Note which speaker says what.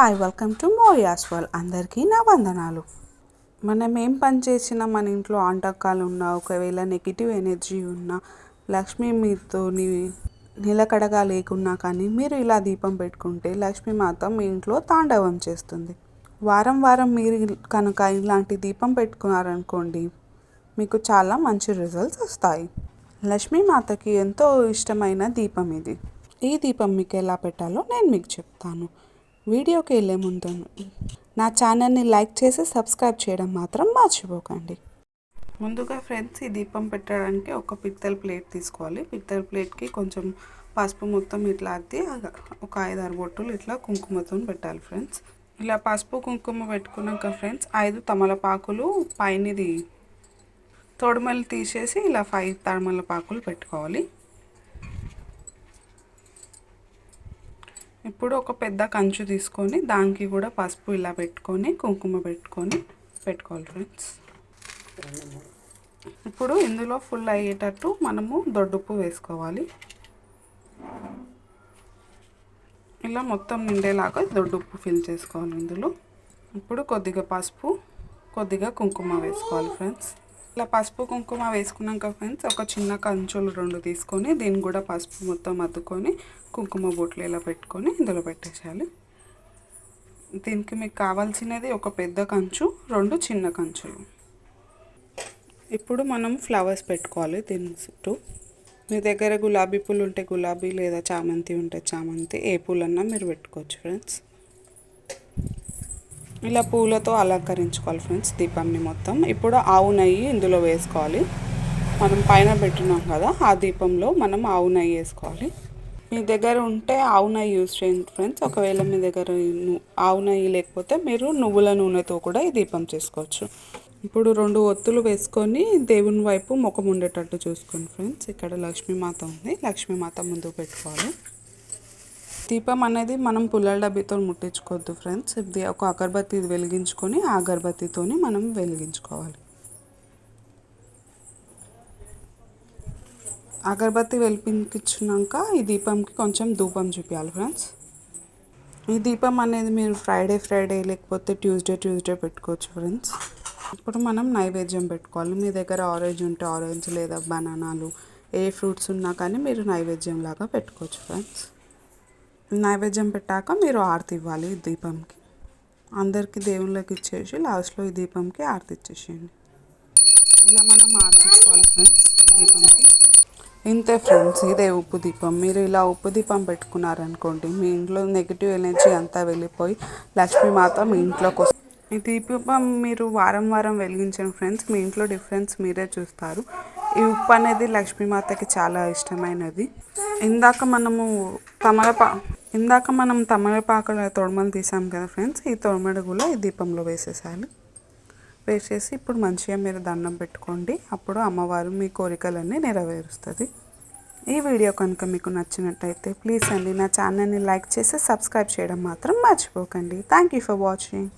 Speaker 1: Hi welcome to Moriya's world. అందరికీ నా వందనాలు. మనం ఏం పని చేసినా మన ఇంట్లో ఆంటకాలు ఉన్నా, ఒకవేళ నెగిటివ్ ఎనర్జీ ఉన్నా, లక్ష్మీ మీతో నిలకడగా లేకున్నా కానీ మీరు ఇలా దీపం పెట్టుకుంటే లక్ష్మీమాత మీ ఇంట్లో తాండవం చేస్తుంది. వారం వారం మీరు కనుక ఇలాంటి దీపం పెట్టుకున్నారనుకోండి, మీకు చాలా మంచి రిజల్ట్స్ వస్తాయి. లక్ష్మీమాతకి ఎంతో ఇష్టమైన దీపం ఇది. ఈ దీపం మీకు ఎలా పెట్టాలో నేను మీకు చెప్తాను. వీడియోకి వెళ్ళే ముందు నా ఛానల్ని లైక్ చేసి సబ్స్క్రైబ్ చేయడం మాత్రం మర్చిపోకండి. ముందుగా ఫ్రెండ్స్, ఈ దీపం పెట్టడానికి ఒక పిత్తల ప్లేట్ తీసుకోవాలి. పిత్తల ప్లేట్కి కొంచెం పసుపు మొత్తం ఇట్లా అద్ది ఒక 5-6 బొట్టులు ఇట్లా కుంకుమతో పెట్టాలి ఫ్రెండ్స్. ఇలా పసుపు కుంకుమ పెట్టుకున్నాక ఫ్రెండ్స్ 5 తమలపాకులు పైనది తొడుమలు తీసేసి ఇలా 5 తమలపాకులు పెట్టుకోవాలి. ఇప్పుడు ఒక పెద్ద కంచు తీసుకొని దానికి కూడా పసుపు ఇలా పెట్టుకొని కుంకుమ పెట్టుకోవాలి ఫ్రెండ్స్. ఇప్పుడు ఇందులో ఫుల్ అయ్యేటట్టు మనము దొడ్డుప్పు వేసుకోవాలి. ఇలా మొత్తం నిండేలాగా దొడ్డుప్పు ఫిల్ చేసుకోవాలి ఇందులో. ఇప్పుడు కొద్దిగా పసుపు, కొద్దిగా కుంకుమ వేసుకోవాలి ఫ్రెండ్స్. ఇలా పసుపు కుంకుమ వేసుకున్నాక ఫ్రెండ్స్ ఒక చిన్న కంచులు 2 తీసుకొని దీన్ని కూడా పసుపు మొత్తం అద్దుకొని కుంకుమ బొట్లు ఇలా పెట్టుకొని ఇందులో పెట్టేసేయాలి. దీనికి మీకు కావాల్సినది ఒక పెద్ద కంచు, 2 చిన్న కంచులు. ఇప్పుడు మనం ఫ్లవర్స్ పెట్టుకోవాలి దీని చుట్టూ. మీ దగ్గర గులాబీ పూలు ఉంటే గులాబీ, లేదా చామంతి ఉంటే చామంతి, ఏ పూలన్నా మీరు పెట్టుకోవచ్చు ఫ్రెండ్స్. ఇలా పూలతో అలంకరించుకోవాలి ఫ్రెండ్స్ దీపాన్ని మొత్తం. ఇప్పుడు ఆవు నెయ్యి ఇందులో వేసుకోవాలి. మనం పైన పెట్టినాం కదా, ఆ దీపంలో మనం ఆవు నెయ్యి వేసుకోవాలి. మీ దగ్గర ఉంటే ఆవు నెయ్యి యూజ్ చేయండి ఫ్రెండ్స్. ఒకవేళ మీ దగ్గర ఆవు నెయ్యి లేకపోతే మీరు నువ్వుల నూనెతో కూడా ఈ దీపం చేసుకోవచ్చు. ఇప్పుడు 2 ఒత్తులు వేసుకొని దేవుని వైపు ముఖం ఉండేటట్టు చూసుకోండి ఫ్రెండ్స్. ఇక్కడ లక్ష్మీమాత ఉంది, లక్ష్మీమాత ముందు పెట్టుకోవాలి. దీపం అనేది మనం పుల్లల డబ్బితో ముట్టించుకోవద్దు ఫ్రెండ్స్. ఇది ఒక అగరబత్తి వెలిగించుకొని ఆ అగరబత్తితో మనం వెలిగించుకోవాలి. అగరబత్తి వెలిగించుకున్నాక ఈ దీపంకి కొంచెం ధూపం చూపించాలి ఫ్రెండ్స్. ఈ దీపం అనేది మీరు ఫ్రైడే లేకపోతే ట్యూస్డే పెట్టుకోవచ్చు ఫ్రెండ్స్. ఇప్పుడు మనం నైవేద్యం పెట్టుకోవాలి. మీ దగ్గర ఆరెంజ్ ఉంటే ఆరెంజ్, లేదా బనానాలు, ఏ ఫ్రూట్స్ ఉన్నా కానీ మీరు నైవేద్యం లాగా పెట్టుకోవచ్చు ఫ్రెండ్స్. నైవేద్యం పెట్టాక మీరు ఆరతి ఇవ్వాలి ఈ దీపంకి. అందరికీ దేవుళ్ళకి ఇచ్చేసి లాస్ట్లో ఈ దీపంకి ఆరతి ఇచ్చేసేయండి. ఇలా మనం ఆరతి ఇచ్చుకోవాలి ఫ్రెండ్స్ దీపంకి. ఇంతే ఫ్రెండ్స్, ఇదే ఉప్పు దీపం. మీరు ఇలా ఉప్పు దీపం పెట్టుకున్నారనుకోండి, మీ ఇంట్లో నెగిటివ్ ఎనర్జీ అంతా వెళ్ళిపోయి లక్ష్మీమాత మీ ఇంట్లోకి వస్తుంది. ఈ దీపం మీరు వారం వెలిగించండి ఫ్రెండ్స్. మీ ఇంట్లో డిఫరెన్స్ మీరే చూస్తారు. ఈ ఉప్పు అనేది లక్ష్మీమాతకి చాలా ఇష్టమైనది. ఇందాక మనం తమలపాకుల తొడమలు తీసాం కదా ఫ్రెండ్స్, ఈ తొడమడు కూడా ఈ దీపంలో వేసేసాలి. వేసేసి ఇప్పుడు మంచిగా మీరు దండం పెట్టుకోండి. అప్పుడు అమ్మవారు మీ కోరికలన్నీ నెరవేరుస్తుంది. ఈ వీడియో కనుక మీకు నచ్చినట్టయితే ప్లీజ్ అండి నా ఛానల్ని లైక్ చేసి సబ్స్క్రైబ్ చేయడం మాత్రం మర్చిపోకండి. Thank you for watching.